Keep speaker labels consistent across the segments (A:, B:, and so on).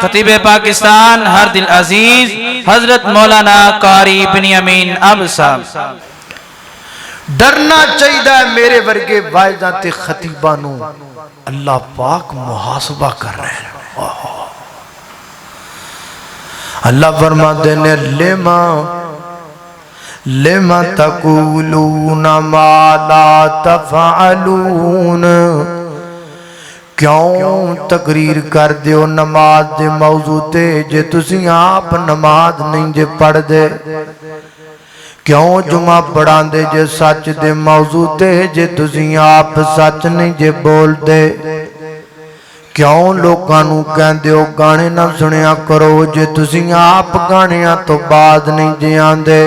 A: خطیب پاکستان ہر دل عزیز حضرت مولانا قاری بنیامین اب صاحب۔
B: ڈرنا چاہیے میرے ورگے واعظاں تے خطیبانوں، اللہ پاک محاسبہ کر رہے ہیں۔ اللہ فرماتے ہیں لما تقولون ما لا تفعلون، کیوں تقریر کر دیو نماز دے موضوع تے جے تسی آپ نماز نہیں جے پڑھ دے، کیوں جمعہ پڑھان دے جے سچ دے موضوع تے جے تسی آپ سچ نہیں جے بول دے، کیوں لوگانوں کہن دیو گانے نہ سنیا کرو جے تسی آپ گانیاں تو بعد نہیں جے آندے،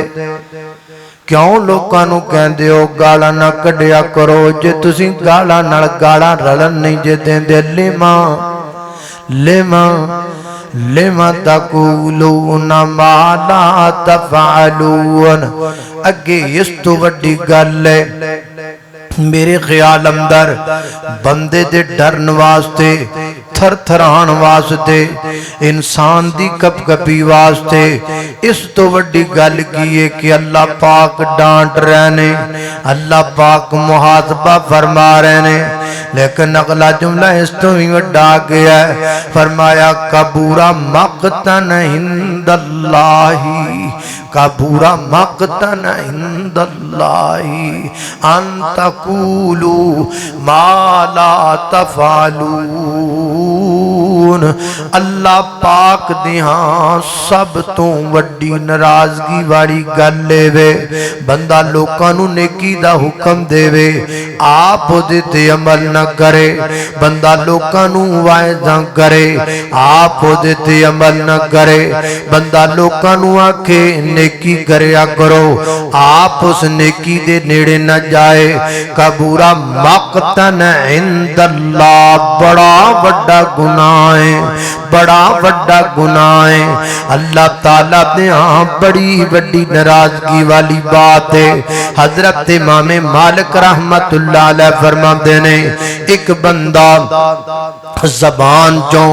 B: کیوں لوگانوں کہن دیو گالا نہ کڈیا کرو جے تسی گالا نال گالا رلن نہیں جے دیں دے۔ لما تقولون ما لا تفعلون، اگے اس تو وڈی گل ہے میرے خیال اندر بندے دے ڈرن واسطے، تھر تھران واسطے، انسان دی کپ کپی واسطے اس تو وڈی گل کی ہے کہ اللہ پاک ڈانٹ رہنے، اللہ پاک محاسبہ فرما رہنے۔ لیکن اگلا جملہ اس تو ہی وڈا گیا ہے، فرمایا کبورا مقتن عند اللہ، کبورا مقتن عند اللہ ان تقولوا ما لا تفعلون۔ اللہ پاک دیہاں سب تو وڈی ناراضگی والی گل لے وے بندہ لوکاں نو نیکی دا حکم دے وے، آپ دے تے عمل نہ کرے، بندہ لوکاں نو واعظاں کرے، آپ دے تے عمل نہ کرے، بندہ لوکاں نو آکھے نیکی کریا کرو، آپ اس نیکی دے نیڑے نہ جائے، کبورا مقتن عند اللہ، بڑا وڈا گناہ ہے، بڑا وڈا گناہ ہے۔ اللہ تعالیٰ نے ہاں بڑی وڈی ناراضگی والی بات ہے۔ حضرت امام مالک رحمت اللہ علیہ فرماتے ہیں ایک بندہ زبان چوں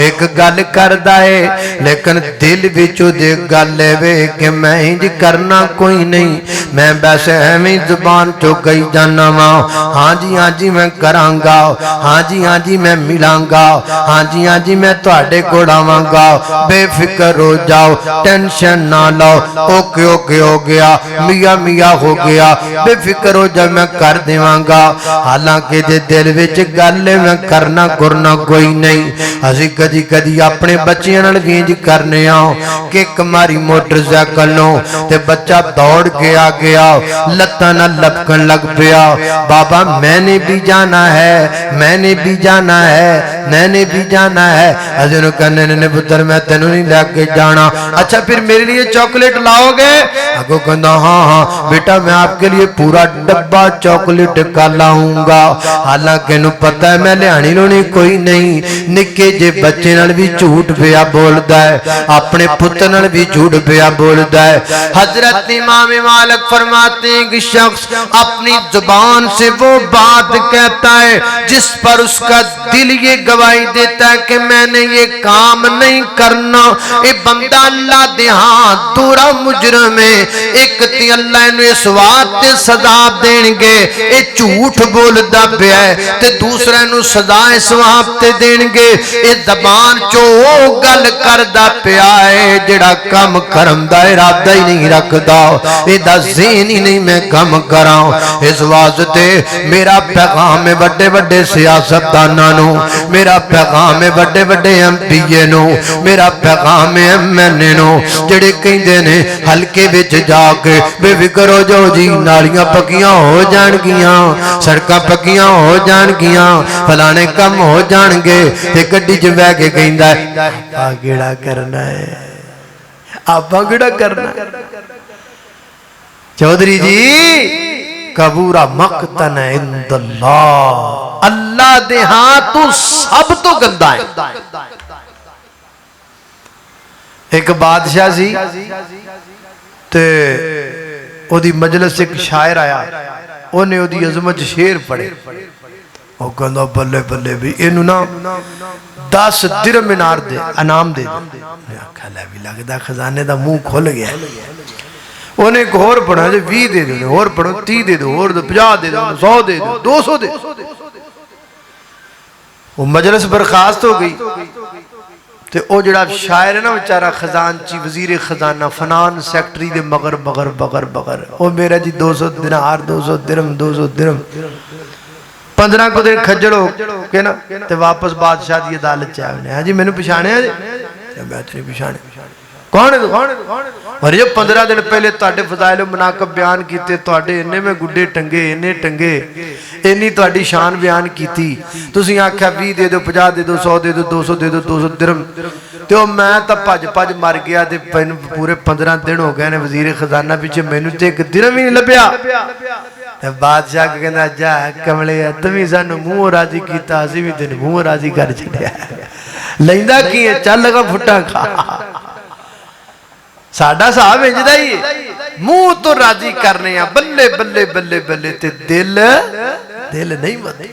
B: ایک گل کردا ہے لیکن دل وچوں دے گل لے وے کہ میں انج کرنا کوئی نہیں، میں بس ایویں زبان چوں گئی جانا وا، ہاں جی میں کراں گا، ہاں جی میں ملاں گا، ہاں جی میں تواڈے کول آواں گا، بے فکر ہو جاؤ، ٹینشن نہ لو، اوکے ہو گیا، میاں ہو گیا، بے فکر ہو جا میں کر دیواں گا، حالانکہ دے دل وچ گل میں کرنا کرنا کوئی نہیں۔ اسی کدی اپنے بچیاں نال وینج کرنے آ کہ کماری موٹر سائیکل نو تے بچہ دوڑ کے آ گیا، لتاں نال لپکن لگ پیا، بابا میں نے بھی جانا ہے، میں نے بھی جانا ہے، میں نے بھی جانا ہے۔ حضرت کہنے نے پتر میں تینوں نہیں لے کے جانا، اچھا پھر میرے لیے چاکلیٹ لاؤ گے؟ اگو کہنا ہاں بیٹا میں آپ کے لیے پورا ڈبہ چاکلیٹ کا لاؤں گا، حالانکہ نو پتہ ہے میں لیانی لونی کوئی نہیں۔ نکے جے بچے نال بھی جھوٹ پیا بولدا ہے، اپنے پتر نال بھی جھوٹ پیا بولدا ہے۔ حضرت امام مالک فرماتے ہیں کہ شخص اپنی زبان سے وہ بات کہتا ہے جس پر اس کا دل یہ گواہی دیتا ہے کہ میں نے یہ کام نہیں کرنا، اے بندہ اللہ دے ہاں دورا مجرم ہے، ایک تی اللہ انہوں اس واسطے سزا دیں گے اے جھوٹ بولدا پیا ہے، تے دوسرے انہوں سزا اس واسطے دیں گے اے زبان چو گل کردا پیا ہے جڑا کم کرم دا ارادہ ہی نہیں رکھدا، اے دا ذہن ہی نہیں میں کم کراں۔ اس واسطے میرا پیغام ہے بڑے بڑے سیاستداناں نو، میرا پیغام ہے بڑے بڑے ایم پی اے نو، میرا پیغام ہے ایم این اے نو، جڑے کہندے نے ہلکے وچ جا کے بے فکر ہو جاؤ جی، نالیاں پکیاں ہو جان گیاں، سڑکاں پکیاں ہو جان گیاں، فلانے کم ہو جان گے، تے گڈی چ بیٹھ کے کہندا ہے آ گیڑا کرنا ہے، آپ گیڑا کرنا ہے۔ چودھری جی کبورا مقتن عند اللہ، اللہ دے ہاں تو سب تو گندا ہے۔ ایک بادشاہ سی تے او دی مجلس ایک شاعر آیا، انہیں او دی عظمت شعر پڑھے، وہ کہندا بلے بلے بھی اینو نا 10 درہم انار دے انعام دے میں آکھا لے بھی لگدا خزانے دا منہ کھل گیا انہیں ایک اور پڑھا جو 20 دے دو اور پڑھو 30 دے دو اور 50 دے دو 100 دے دو 200 دے دو وہ مجلس برخاست ہو گئی تے او جڑا شاعر ہے نا بیچارہ خزانچی وزیر خزانہ فنان سیکٹری دے مگر بغر بغر بغر او میرا جی 200 دینار 200 درہم 200 درہم 15 کو دن کھجڑ ہو کے نا تے واپس بادشاہ دی عدالت چاہے انہیں ہاں جی میں نے پچھانے ہیں جی میں اتنی پچھانے کون ہے تو اور یہ 15 دن پہلے تواڈے فضائل و مناقب بیان کیتے تواڈے انہیں میں گڈے ٹنگے انہیں ٹنگے انہی تواڈی شان بیان کیتی تسی آکھیا 20 دے دو 50 دے دو 100 دے دو 200 دے دو 200 درہم تے او میں تا پج مر گیا تے پورے 15 دن ہو گئے نے وزیر خزانہ پیچھے مینوں تے ایک درہم ہی نہیں لبیا تے بادشاہ کہندا جا کملے تمی سانوں منہ راضی کیتا اسی بھی تینوں منہ راضی کر چھڈیا لیندا کی ہے چل لگا پھٹا کھا ساڈا صاحب انجدا ہی منہ تو راضی کرنے ہیں بلے بلے بلے بلے تے دل نہیں مانتے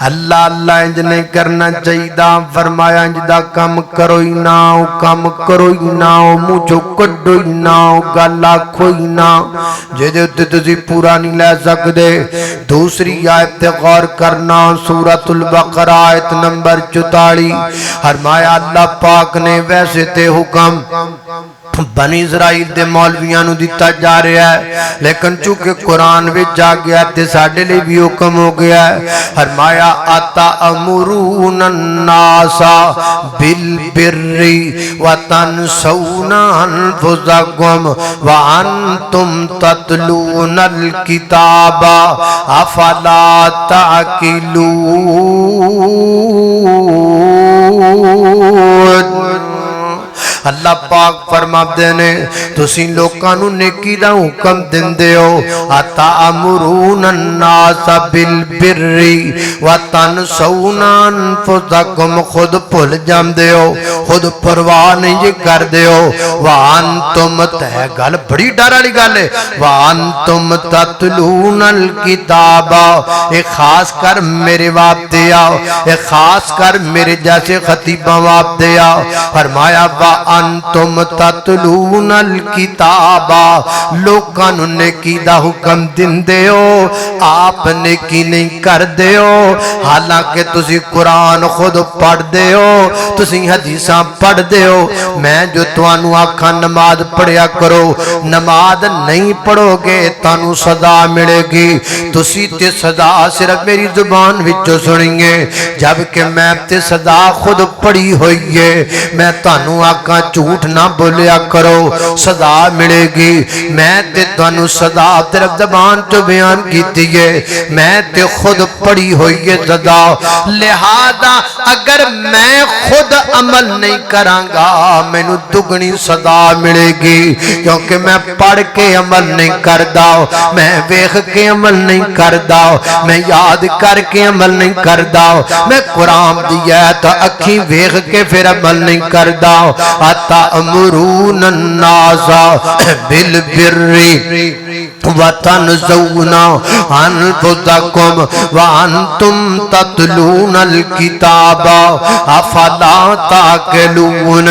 B: اللہ اللہ انج نہیں کرنا چاہیے فرمایا انج دا کم کرو ہی نہ کم کرو ہی نہ مجھو کڈو ہی نہ گل آکھو ہی نہ جے تے تسی پورا نہیں لے سکدے دوسری آیت تے غور کرنا سورۃ البقرہ آیت نمبر 44 فرمایا اللہ پاک نے ویسے تے حکم بنی اسرائیل دے مولویاں دیتا جا رہا ہے لیکن چونکہ قرآن وچ جا گیا تے ساڈے لئی بھی حکم ہو گیا ہے فرمایا اتأمرون الناس بالبر وتنسون انفسکم وانتم تتلون الکتاب افلا تعقلون اللہ پاک فرما دینے تسی لوکانو نیکی دا حکم دندے ہو اتأمرون الناس بالبر وتنسون انفسکم خود بھول جاندے ہو خود پرواہ نہیں کر دے ہو وانتم تے گل بڑی ڈر والی گل ہے وانتم تتلون الکتاب ایک خاص کر میرے واسطے آؤ ایک خاص کر میرے جیسے خطیبہ واسطے آؤ فرمایا انتم تتلون الکتاب لوکانو نیکی دا حکم دندے ہو آپ نیکی نہیں کر دے ہو حالانکہ تسی قرآن خود پڑھ دے ہو تسی حدیثاں پڑھ دے ہو میں جو توانو آکھاں نماز پڑھیا کرو نماز نہیں پڑھو گے تانو سزا ملے گی تسی تے سزا صرف میری زبان وچوں سنیں گے جبکہ میں تے سزا خود پڑھی ہوئی ہے میں تانو آکھاں جھوٹ نہ بولیا کرو سزا ملے گی میں تے تانوں سزا تیرے زبان تو بیان کیتی ہے میں تے خود پڑھی ہوئی ہے سزا لہذا اگر میں خود عمل نہیں کرانگا مینوں دگنی سزا ملے گی کیونکہ میں پڑھ کے عمل نہیں کردا میں ویکھ کے عمل نہیں کردا میں یاد کر کے عمل نہیں کردا میں قرآن دی ایت اکھیں ویکھ کے پھر عمل نہیں کردا تأمرون الناس بالبر وتنسون انفسکم وانتم تتلون الکتاب افلا تعقلون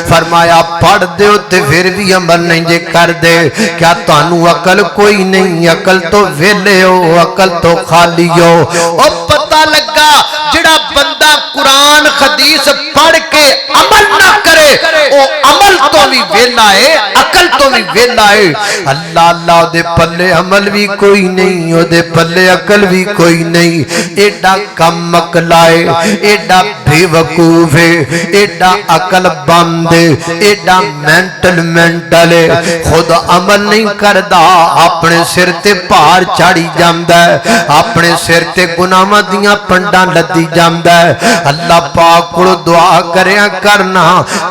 B: فرمایا پڑھ دے تے پھر بھی عمل نہیں جے کر دے کیا تانوں عقل کوئی نہیں عقل تو ویلے ہو عقل تو خالی ہو او پتہ لگا جڑا بندہ قرآن حدیث پڑھ کے عمل نہ کرے او عمل تو بھی ویلا ہے عقل تو بھی ویلا ہے اللہ اللہ دے پلے عمل بھی کوئی نہیں او دے پلے عقل بھی کوئی نہیں ایڈا کم عقلائے ایڈا بے وقوف ہے ایڈا عقل بند ہے ایڈا مینٹل ہے خود عمل نہیں کردا اپنے سر تے پار چاڑی جاندا ہے اپنے سر تے گناہاں دیاں پنڈاں لدی جاندا ہے اللہ پاک کو دعا کریا کرنا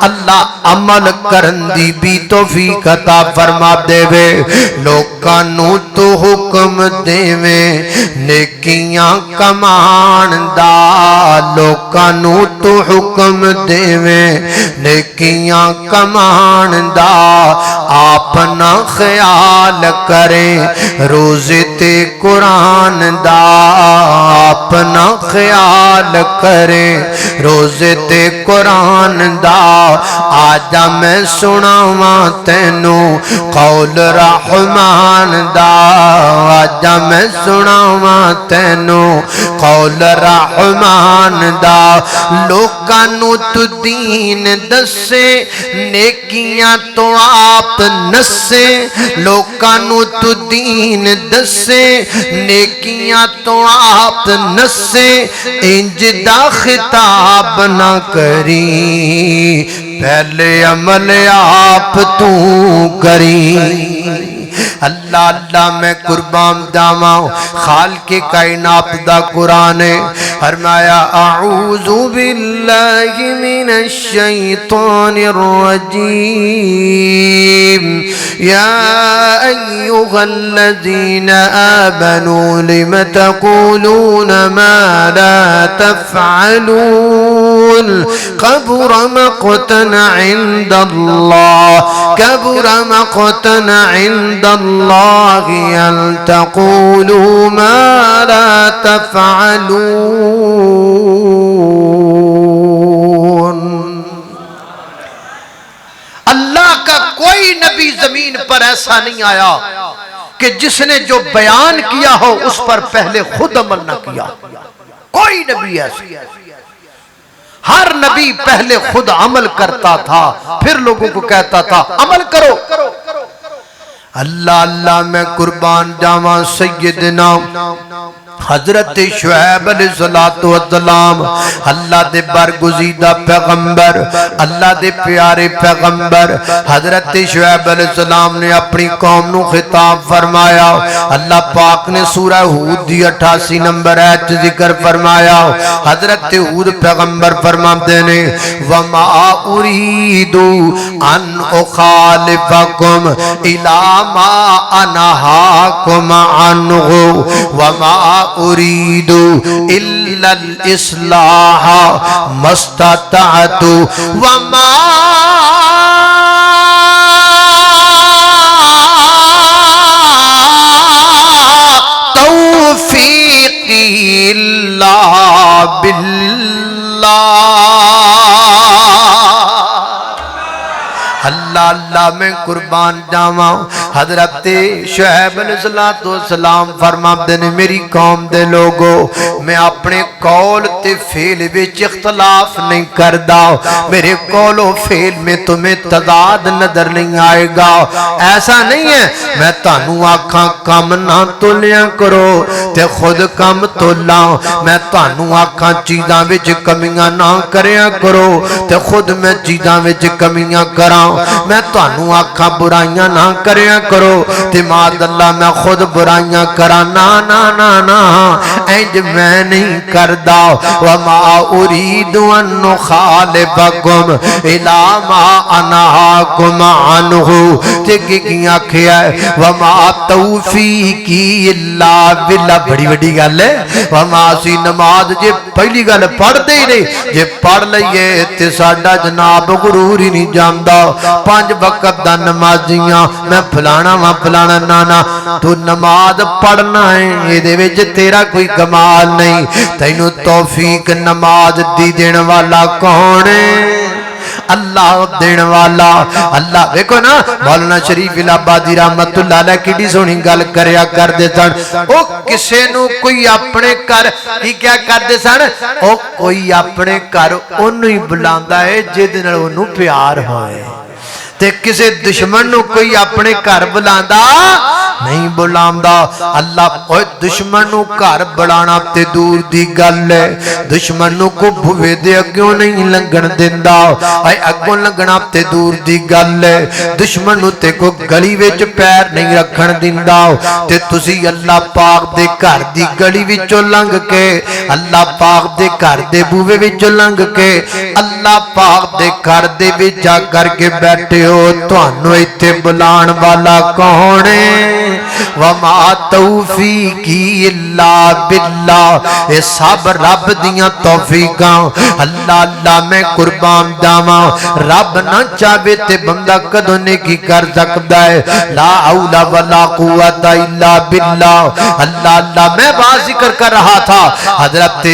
B: اللہ عمل کرن دی بھی توفیق عطا فرما دے وے لوکانوں تو حکم دے وے نیکیاں کمان دا لوکانوں تو حکم دے وے نیکیاں کمان دا اپنا خیال کریں روزے تے قرآن دا اپنا خیال کرے روزے تے قرآن دا آجا میں سناواں تینوں قول رحمان دا آجا میں سناواں تینوں قول رحمان دا لوکانوں تو دین دسے نیکیاں تو آپ نسے لوکانوں تو دین دسے نیکیاں تو آپ نسے انج دا خطاب نہ کری پہلے عمل آپ تو کری اللہ اللہ میں قربان جاواں خالق کائنات دا قرآن ہے فرمایا اعوذ باللہ من الشیطان الرجیم یا ایہا الذین آمنوا لم تقولون ما لا تفعلون كبر مقتا عند الله كبر مقتا عند الله أن تقولوا ما لا تفعلون اللہ کا کوئی نبی زمین پر ایسا نہیں آیا کہ جس نے جو بیان کیا ہو اس پر پہلے خود عمل نہ کیا کوئی نبی ایسا ہر نبی پہلے خود عمل کرتا تھا پھر لوگوں کو کہتا تھا عمل کرو اللہ اللہ میں قربان جاواں سیدنا حضرت شعیب علیہ السلام اللہ دے برگزیدہ پیغمبر اللہ دے پیارے پیغمبر حضرت شعیب علیہ السلام نے اپنی قوم نو خطاب فرمایا اللہ پاک نے سورہ ہود دی 88 نمبر آیت ذکر فرمایا حضرت ہود پیغمبر فرماتے نے وما اريد ان اخالفكم الى ما انهاكم عنه وما اريد الا الاصلاح ما استطعت وما توفيقي الا بالله اللہ اللہ میں قربان جاواں حضرت شعیب علیہ السلام فرماتے ہیں میری قوم دے لوگو میں اپنے قول تے فعل وچ اختلاف نہیں کردا میرے قول و فعل میں تمہیں تضاد نظر نہیں آئے گا ایسا نہیں ہے میں تانوں آکھاں کم نہ تولیا کرو تے خود کم تولاں میں تانوں آکھاں چیزاں وچ کمیاں نہ کریا کرو تے خود میں چیزاں وچ کمیاں کراں میں تانوں آکھاں برائیاں نہ کریا کرو تے ماد اللہ میں خود برائیاں کراں نا نا نا نا انج میں نہیں کردا وما اريد ان نخالفكم الى ما انهاكم عنه تے کی آکھیا وما توفیقی الا بالله بڑی بڑی گل ہے وما سی نماز جے پہلی گل پڑھ دے ہی نہیں جے پڑھ لئیے تے ساڈا جناب غرور ہی نہیں جاندا 5 وقت دا نمازیاں میں پھلانا وہاں پھلانا نانا تو نماز پڑھنا ہے یہ دے وچ تیرا کوئی کمال نہیں تینوں توفیق نماز دی دین والا کون ہے اللہ دین والا اللہ دیکھو نا مولانا شریف الہبادی رحمت اللہ علیہ کی سونی گل کریا کر دے سن او کسے نو کوئی اپنے کر کی کیا کر دے سن او کوئی اپنے کر انہوں ہی بلاندا ہے جے نال انہوں پیار ہوئے تے کسے دشمن نو کوئی اپنے گھر بلاندا نہیں بلاندا اللہ اوے دشمن نو گھر بلانا تے دور دی گل ہے دشمن نو کو بھوے دے اگوں نہیں لنگن دیندا اے اگوں لنگنا تے دور دی گل ہے دشمن نو تے کو گلی وچ پیر نہیں رکھن دیندا تے تسی اللہ پاک دے گھر دی گلی وچوں لنگ کے اللہ پاک دے گھر دے بوے وچوں لنگ کے اللہ پاک دے گھر دے وچ جا کر کے بیٹھے ہو تانوں ایتھے بلان والا کون ہے وما توفیقی الا باللہ، اے سب رب دیاں توفیقاں اللہ اللہ میں قربان جاواں، رب نہ چاہے تے بندہ کدوں نیکی کر سکتا ہے، لا حول ولا قوت الا باللہ۔ اللہ اللہ میں بات ذکر کر رہا تھا، حضرت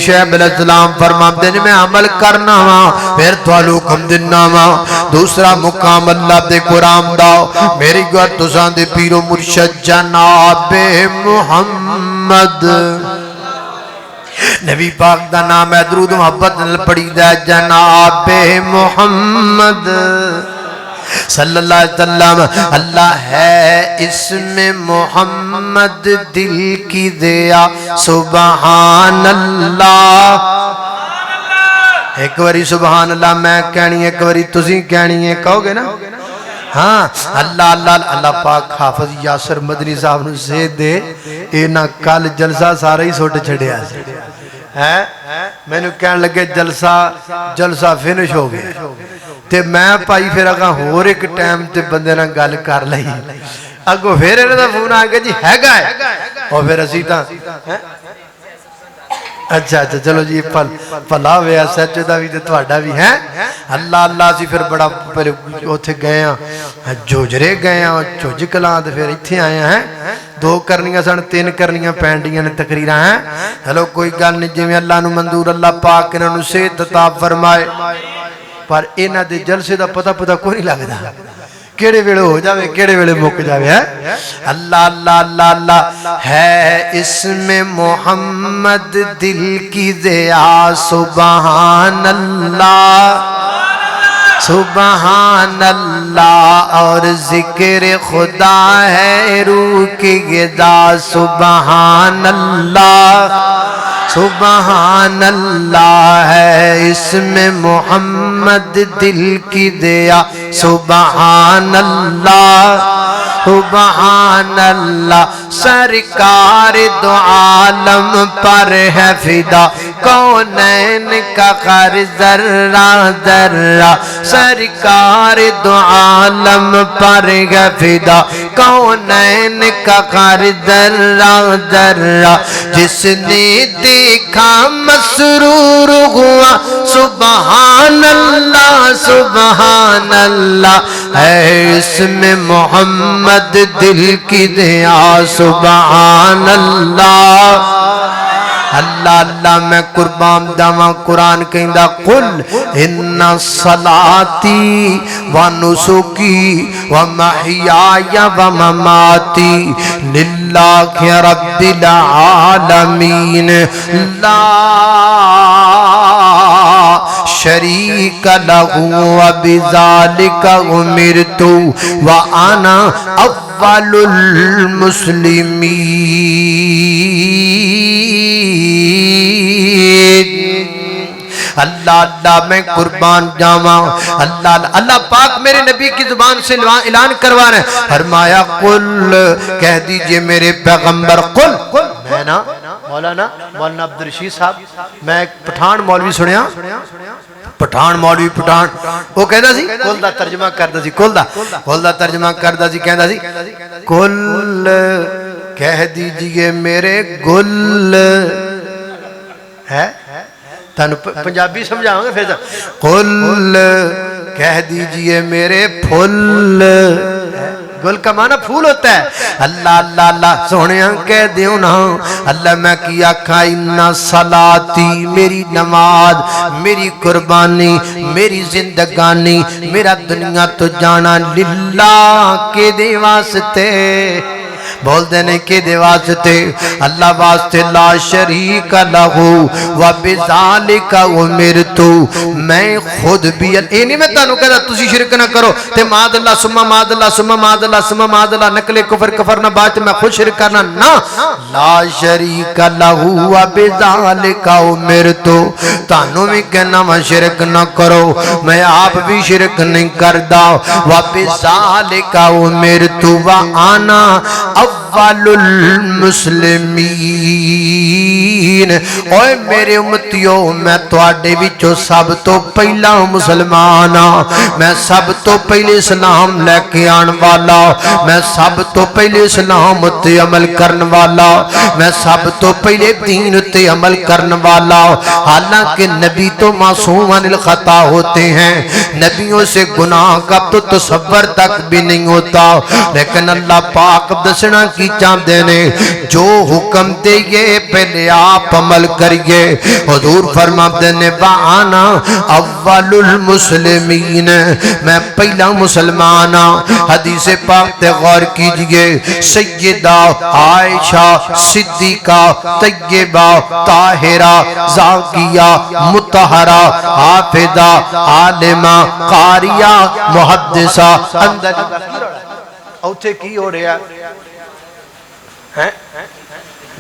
B: شعیب علیہ السلام فرماتے ہیں میں عمل کرنا وا پھر تھانوں حکم دینا وا۔ دوسرا مقام اللہ دے قرآن دا، میری گل تساں دے پیر و مرشد جناب محمد نبی پاک دا نام ہے، درود محبت نال پڑھی دا جناب محمد صلی اللہ علیہ وسلم۔ اللہ ہے اسم محمد دل کی دیا سبحان اللہ، ایک باری سبحان اللہ میں کہنی ہے، ایک باری تسی کہنی ہے، کہو گے نا؟ ہاں اللہ اللہ اللہ پاک حافظ یاسر مدنی صاحب نو سے دے اینا کل جلسہ سارا ہی سوٹ چھڑیا سے میں نے کہنے لگے جلسہ فینش ہو گیا تے میں پائی پھر اگاں ہور ایک ٹائم تے بندے نہ گل کر لئی اگو پھر انہوں دا فون آگیا جی ہے گا ہے اور پھر اسی تا اچھا اچھا چلو جی پلا ہویا سچ دا بھی تواڈا بھی ہے اللہ اللہ سی پھر بڑا پہلے اوتھے گئے ہیں جوجرے گئے ہیں جوج کلاں تے پھر ایتھے آئے ہیں، 2 کرنیاں سن 3 کرنیاں پینڈیاں نے تقریراں ہیں، چلو کوئی گل نہیں جویں اللہ نو منظور اللہ پاک انہاں نو صحت عطا فرمائے، پر انہاں دے جلسے دا پتہ کوئی نہیں لگدا کیڑے ویلے ہو جاوے کیڑے ویلے مک جاوے ہے۔ اللہ اللہ اللہ اللہ ہے اسم محمد دل کی دیا سبحان اللہ سبحان اللہ، اور ذکر خدا ہے روح کی غذا سبحان اللہ سبحان اللہ ہے اسم محمد دل کی دیا سبحان اللہ سبحان اللہ، سرکار دو عالم پر ہے فدا کونین کا خر ذرہ ذرہ، سرکار دو عالم پر ہے فدا کونین کا خر ذرہ ذرہ، جس نے دیکھا مسرور ہوا سبحان اللہ سبحان اللہ ہے اسم محمد دل کی دیا سبحان اللہ اللہ اللہ میں قربان داواں قرآن کہندا قل ان صلاتی و نسکی و محیای و مماتی للہ رب العالمین لا شریک لہو و بذالک امرت و انا اول المسلمین۔ اللہ اللہ میں قربان جاواں اللہ اللہ پاک میرے نبی کی زبان سے اعلان کروا رہے ہیں، فرمایا قل کہہ دیجئے میرے پیغمبر قل میں نا مولانا عبدالرشید صاحب میں ایک پٹھان مولوی سنیا پٹھان مولوی پٹھان وہ کہتا سی کل دا ترجمہ کرتا سی کل دا ترجمہ کرتا سی کہتا سی کل کہہ دیجئے میرے گل ہے تانو پنجابی سمجھاؤں گے پھر قل کہہ دیجئے میرے پھول، گل کا معنی پھول ہوتا ہے۔ اللہ اللہ اللہ سونیاں کہہ دیوں نا اللہ میں کیا کھائنا صلاتی میری نماز میری قربانی میری زندگانی میرا دنیا تو جانا للہ کے دے واسطے بول دینے کے دے واسطے اللہ واسطے لا شریک لہو و بذالک امرت میں خود بھی اے نہیں میں تانوں کہدا تسی شرک نہ کرو تے معاذ اللہ ثم معاذ اللہ ثم معاذ اللہ ثم معاذ اللہ نقل کفر نہ بات میں خود شرک کرنا نہ لا شریک لہو و بذالک امرت تانوں بھی کہنا میں شرک نہ کرو میں آپ بھی شرک نہیں کردا و بذالک امرت و انا اول المسلمین۔ اوے میرے امت امتیو میں تواڈے وچوں سب تو پہلا مسلمان ہاں میں سب تو پہلے اسلام لے کے آن والا میں سب تو پہلے اسلام تے عمل کرن والا میں سب تو پہلے دین تے عمل کرن والا حالانکہ نبی تو معصوم عن الخطا ہوتے ہیں نبیوں سے گناہ کا تو تصور تک بھی نہیں ہوتا لیکن اللہ پاک دسنا کی چاہتے ہیں جو حکم دے یہ پہلے آپ عمل کریے حضور فرماتے ہیں وَأَنَا اول المسلمین میں پہلا مسلمان ہوں حدیث پاک تے غور کیجئے سیدہ عائشہ صدیقہ طیبہ طاہرہ زاکیہ مطہرہ حافظہ عالمہ قاریہ محدثہ اندر اوتھے کی ہو رہا ہے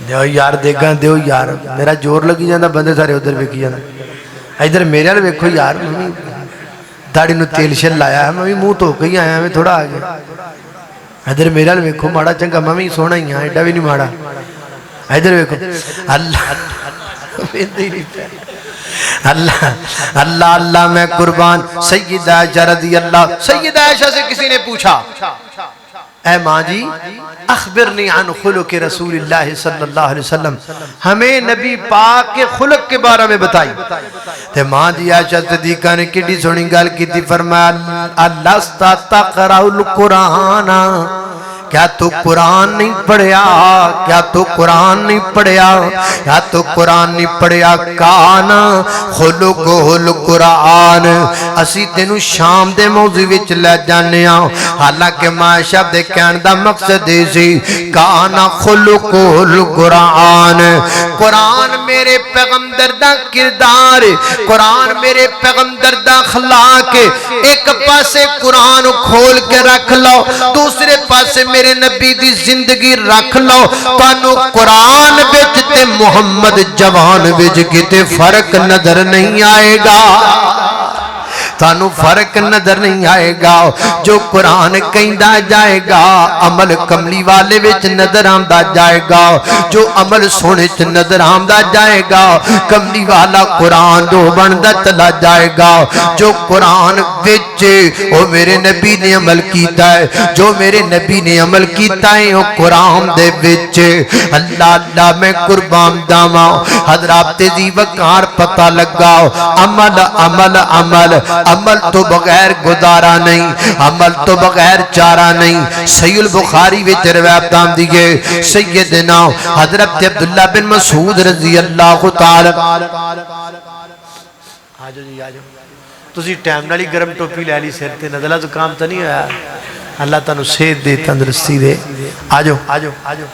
B: دیو یار دیکھاں دیو یار میرا جور لگی جاندہ بندے سارے ادھر ویکھی جاندہ ادھر میرے والے ویکھو یار داڑھی نو تیل شل لایا ہے میں منہ تو کہیں آیا میں تھوڑا آگے ادھر میرے والے ویکھو ماڑا چنگا میں سونا ہی ہاں ایڈا بھی نہیں ماڑا ادھر ویکھو اللہ اللہ اللہ میں قربان سیدہ عائشہ رضی اللہ سیدہ عائشہ سے کسی نے پوچھا اے ماں جی اخبرنی عن خلق رسول اللہ صلی اللہ علیہ وسلم ہمیں نبی پاک کے خلق کے بارے میں بتائی تے ماں جی عائشہ صدیقہ نے کڈی سونی گل کیتی فرمایا الاستا تقرأ القرآن کیا تو قرآن نہیں پڑھیا کیا تو قرآن نہیں پڑھیا کیا تو قرآن نہیں پڑھیا کانا خلقہ القرآن اسی تینو شام دے موضوع وچ لے جانے ہاں حالانکہ معاشہ دے کہن دا مقصد سی کانا خلقہ القرآن قرآن میرے پیغمبر دا کردار قرآن میرے پیغمبر دا اخلاق ایک پاسے قرآن کھول کے رکھ لو دوسرے پاسے میرے نبی دی زندگی رکھ لو تانو قرآن وچ تے محمد جوان وچ کتے فرق نظر نہیں آئے گا تانو فرق نظر نہیں آئے گا جو قرآن کہندا جائے گا عمل کملی والے وچ نظر آندا جائے گا جو عمل سونے وچ نظر آندا جائے گا کملی والا قرآن جو بندا چلا جائے گا جو قرآن وچ او میرے نبی نے عمل کیتا ہے جو میرے نبی نے عمل کیتا ہے او قرآن دے وچ اللہ اللہ میں قربان جاواں حضرات دی وقار پتہ لگا عمل عمل عمل عمل تو بغیر گزارا نہیں عمل تو بغیر چارہ نہیں صحیح البخاری وچ روایت آندی ہے سیدنا حضرت عبداللہ بن مسعود رضی اللہ تعالی آجو جی آجو تسی ٹائم نالی گرم ٹوپی لے لی سر تے نزلہ زکام تا نہیں ہویا اللہ تعالیٰ صحت دے تندرستی دے آجو آجو آجو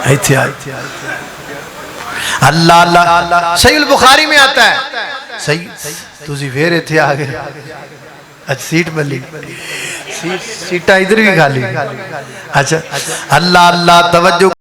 B: ایتھے آجو اللہ اللہ صحیح البخاری میں آتا ہے صحیح تُسی پھر تھے آگے اچھا سیٹ ملی سیٹا ادھر بھی کھا لی اچھا اللہ اللہ توجہ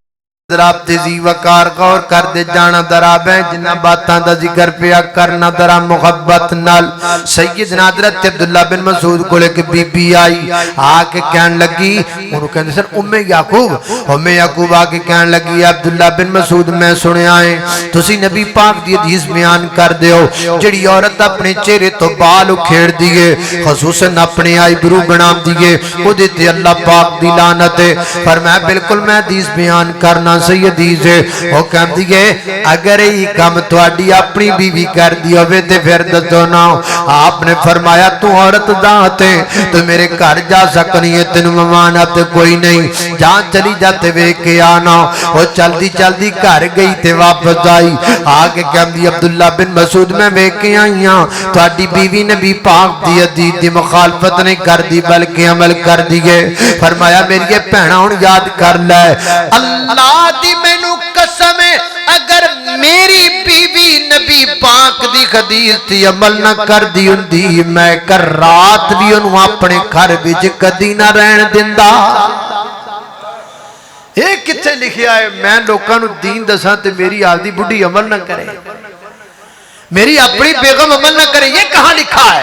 B: دراب تیزی وقار غور کر دے جانا دراب ہے جنہ باتاں دا ذکر پیا کرنا درا محبت نال سیدنا حضرت عبداللہ بن مسعود کو لے کے بی بی آئی آکے کہن لگی انہوں کہنے سر ام یعقوب آکے کہن لگی عبداللہ بن مسعود میں سنے آئے تسی نبی پاک دی حدیث بیان کر دے ہو جڑی عورت اپنے چہرے تو بال اکھیڑ دیئے خصوصاً اپنے آئی برو بنام دیئے وہ دیتے اللہ پاک دی لعنت ہے فرمایا بالکل میں حدیث بیان کرنا سیدی سے وہ کہم دیئے اگر ہی کم تواڈی اپنی بیوی کر دی ہوئے تے پھر دسو نا آپ نے فرمایا تو عورت ذات ہے تو میرے گھر جا سکنی ہے تینو ممانت کوئی نہیں جہاں چلی جاتے وے کے آنا وہ چلدی چلدی گھر گئی تے واپس آئی آگے کہم دی عبداللہ بن مسعود میں وے کے آئی ہاں تواڈی بیوی نبی پاک دی حدیث دی مخالفت نہیں کر دی بلکہ عمل کر دیئے فرمایا میری یہ پہنا ہون یاد کر لے اللہ دی میں نو قسم ہے اگر میری بیوی نبی پاک دی حدیث دی عمل نہ کر دی اندی میں کر رات بھی انہوں اپنے گھر بچ کدی نہ رہن دندا ایک کتے لکھیا ہے میں لوکاں نو دین دساں تے میری آدھی بڑھی عمل نہ کرے میری اپنی بیگم عمل نہ کرے یہ کہاں لکھا ہے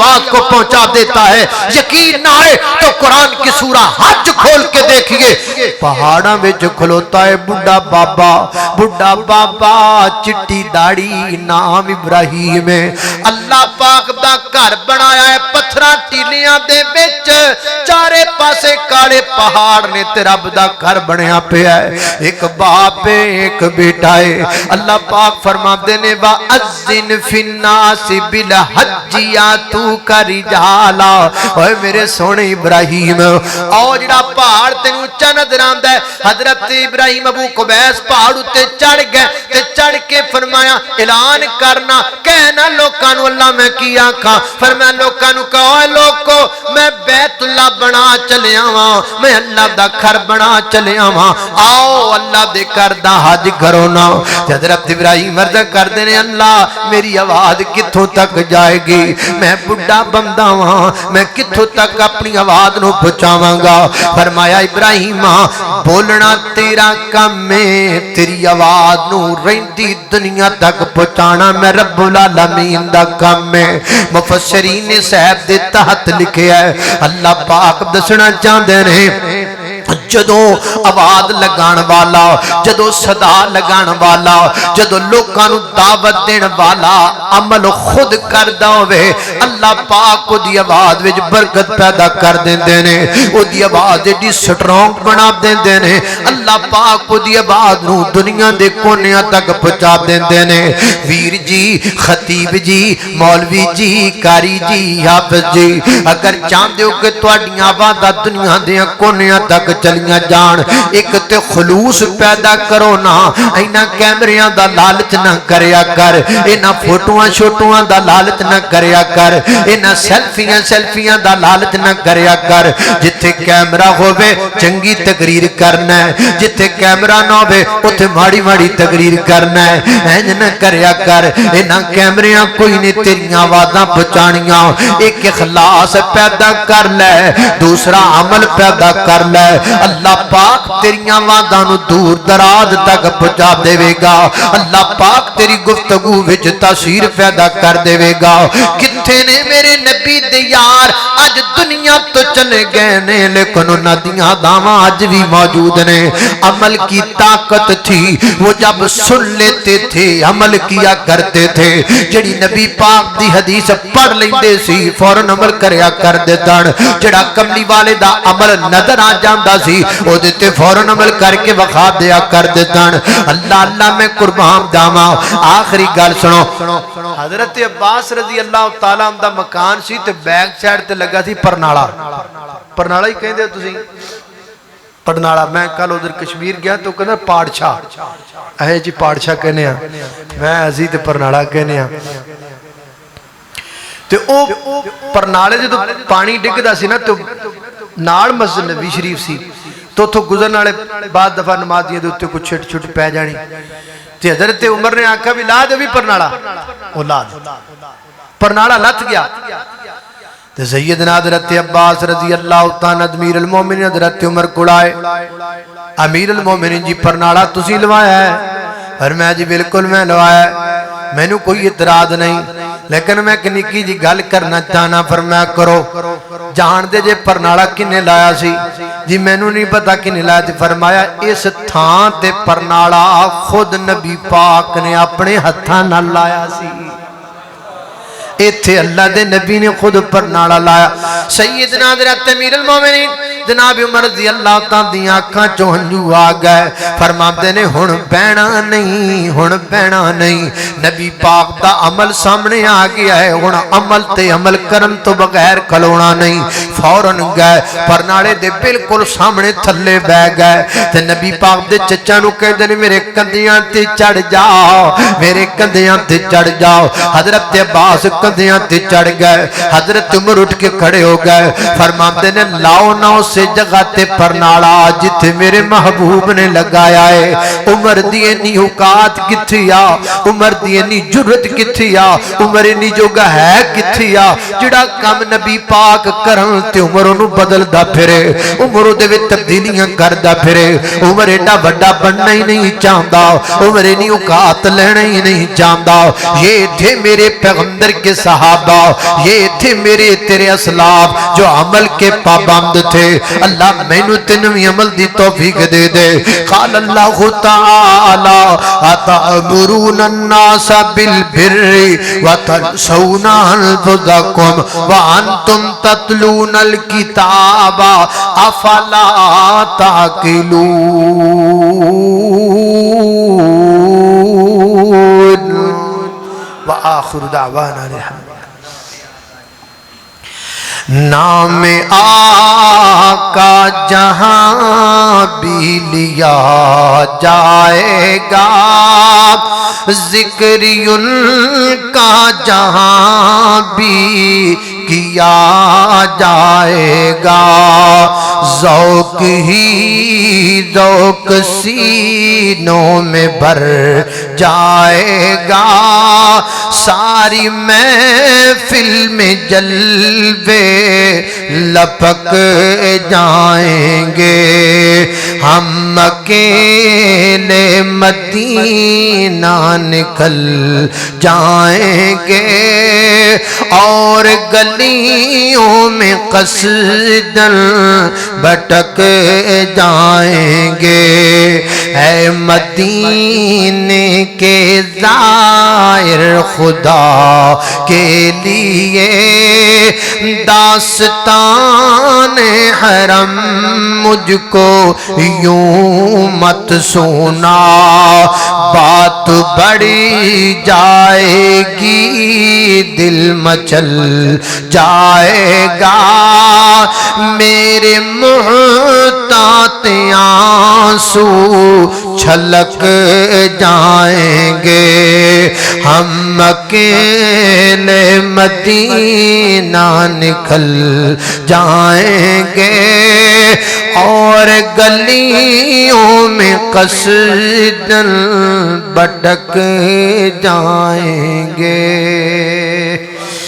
B: آواز کو پہنچا دیتا ہے. یقین نہ آئے تو قرآن کی سورہ حج کھول کے دیکھیے. پہاڑاں وچ کھلوتا ہے بڑھا بابا چٹی داڑھی نام ابراہیم ہے. اللہ پاک دا گھر بنایا ہے پتھراں ٹیلیاں دے وچ, چارے پاسے کالے پہاڑ نے تے رب دا گھر بنیا پیا ہے. ایک باپ ہے ایک بیٹا ہے. اللہ پاک فرماتے نے وَأَذِّنْ فِي النَّاسِ بِالْحَجِّ يَأْتُوكَ رِجَالًا. اوے میرے سونے ابراہیم, او جڑا پہاڑ تینوں اونچا نظر آندا ہے, حضرت ابراہیم ابو قبیس پہاڑ تے چڑھ گئے تے چڑھ کے فرمایا اعلان کرنا, کہنا لوکاں نو اللہ میں کی آکھاں. فرمایا لوکاں نو کہو اے لوکو میں بیت اللہ بنا چلیا واں, میں اللہ دا گھر بنا چلیا واں, آؤ اللہ دے گھر دا حج کرو نا. حضرت ابراہیم عرض کردے نے اللہ میری آواز کتھوں تک جائے گی, میں بڑھا بندہ ہاں, میں کتھوں تک اپنی آواز نو پہنچاواں گا. فرمایا ابراہیم بولنا تیرا کم ہے, تیری آواز نو رہندی دنیا تک پہنچانا میں رب العالمین دا کم ہے. مفسرین صاحب دے تحت لکھیا ہے اللہ پاک دسنا چاہندے نے جدوں آواز لگان والا, جدوں صدا لگان والا, جدوں لوکاں نو دعوت دین والا عمل خود کردا ہوے, اللہ پاک دی آواز وچ برکت پیدا کر دیندے نے, او دی آواز ایڈی سٹرونگ بنا دیندے نے. اللہ پاک دی آواز نو دنیا دے کونیاں تک پہنچا دیندے نے. ویر جی, خطیب جی, مولوی جی, قاری جی, حافظ جی, اگر چاہندے ہو کہ تہاڈیاں آوازاں دنیا دے کونیاں تک چلیاں جان, ایک تے خلوص پیدا کرو نا. اینا کیمریاں دا لالچ نہ کریا کر, اینا فوٹواں شوٹواں دا لالچ نہ کریا کر, اینا سیلفیاں دا لالچ نہ کریا کر. جتھے کیمرہ ہووے چنگی تقریر کرنا ہے, جتھے کیمرہ نہ ہووے اوتھے ماڑی ماڑی تقریر کرنا ہے. اینج نہ کریا کر, اینا کیمریاں کوئی نہیں تیریاں آوازاں پہنچانیاں. ایک اخلاص پیدا کر لے, دوسرا عمل پیدا کر لے, اللہ پاک تیریاں آوازاں نو دور دراز تک پہنچا دے گا. اللہ پاک تیری گفتگو وچ تاثیر پیدا کر دے گا. کتھے نے میرے نبی دے یار, اج دنیا تو چلے گئے نے, لیکن انہاں دیاں دعواں اج بھی موجود نے. عمل کی طاقت تھی, وہ جب سن لیتے تھے عمل کیا کرتے تھے. جڑی نبی پاک دی حدیث پڑھ لیندے سی فوراً عمل کریا کر دیتن. جڑا کملی والے دا عمل نظر آ جاندا سی او دے فوراً عمل کر کے وکھا دیا کر دیتن. اللہ میں قربان جاواں. آخری گل سنو, حضرت عباس رضی اللہ تعالیٰ عنہ دا مکان سی تے بیک سائڈ تے لگا سی پرنالا. پرنالا ہی کہندے تسی, پرنالا. میں کل ادھر کشمیر گیا تو کہنا پاڑچا, اے جی پاڑچا کہنے ہیں, میں اسی تے پرنالا کہنے ہیں. تے او پرنالے جدو پانی ڈگدا سی نا تو نال مسجد نبی شریف سی, تو تو گزرن والے بعد دفعہ نمازیاں دے اوتے کچھ چھٹ چھٹ پے جانی. تے حضرت عمر نے آکھا بھی لا دے بھی پرنالا, او لا دے. پرنالا لت گیا. تے سیدنا حضرت عباس رضی اللہ تعالی امیر المومنین حضرت عمر کول آئے, امیر المومنین جی پرنالا تسی لوایا ہے؟ فرمایا جی بالکل میں لوایا ہے, مینوں کوئی اعتراض نہیں, لیکن میں ایک نکی جی گل کرنا چاہنا. فرمایا کرو. جان دے جے پرنالا کنے لایا سی؟ جی مینوں نہیں پتا کنے لایا سی. فرمایا اس تھان تے پرنالا خود نبی پاک نے اپنے ہتھاں نال لایا سی. ایتھے اللہ دے نبی نے خود پرنالا لایا. سیدنا حضرت امیر المومنین جناب عمر رضی اللہ تعالیٰ دی آنکھاں چوں ہنجو آ گئے. فرماندے نے ہن بہنا نہیں, ہن بہنا نہیں. نبی پاک دا عمل سامنے آ گیا ہے, ہن عمل تے عمل کرن تو بغیر کھلونا نہیں. فوراً گئے پرنالے دے بالکل سامنے تھلے بہ گئے تے نبی پاک دے چچا نو کہندے نے میرے کندیاں تے چڑھ جاؤ, میرے کندیاں تے چڑھ جاؤ. حضرت عباس کندیاں تے چڑھ گئے. حضرت عمر اٹھ کے کھڑے ہو گئے. فرماندے نے لاؤ نہ اسے جگہ تے پرنالا جتھے میرے محبوب نے لگایا ہے. عمر دی انی اوقات کتھی آ, عمر دی انی جرت کتھی آ, عمر انی جوگا ہے کتھی آ, جڑا کم نبی پاک کرن تے عمر نو بدلدا پھرے عمر دے وچ تبدیلیاں کردا پھرے عمر ایڈا بڑا بننا ہی نہیں چاہتا عمر انی اوقات لینا ہی نہیں چاہتا یہ تھے میرے پیغمبر کے صحابہ یہ تھے میرے تیرے اسلاف جو عمل کے پابند تھے اللہ میں نو تنوی عمل دی توفیق دے دے قال اللہ تعالی اتأمرون الناس بالبر وتنسون انفسکم وانتم تتلون الكتاب افلا تعقلون وآخر دعوانا الحمد نام آقا جہاں بھی لیا جائے گا ذکر ان کا جہاں بھی کیا جائے گا ذوق ہی ذوق سینوں میں بھر جائے گا ساری محفل میں جلوے لپک جائیں گے ہم اکیلے مدینہ نکل جائیں گے اور گلیوں میں قصداً بھٹک جائیں گے اے مدینے کے زائر خدا کے لیے داستان حرم مجھ کو یوں مت سونا بات بڑھی جائے گی دل مچل جائے گا میرے محتاط آنسو چھلک جائیں گے ہم اکیلے مدینہ نکل جائیں گے اور گلیوں میں قصداً بھٹک جائیں گے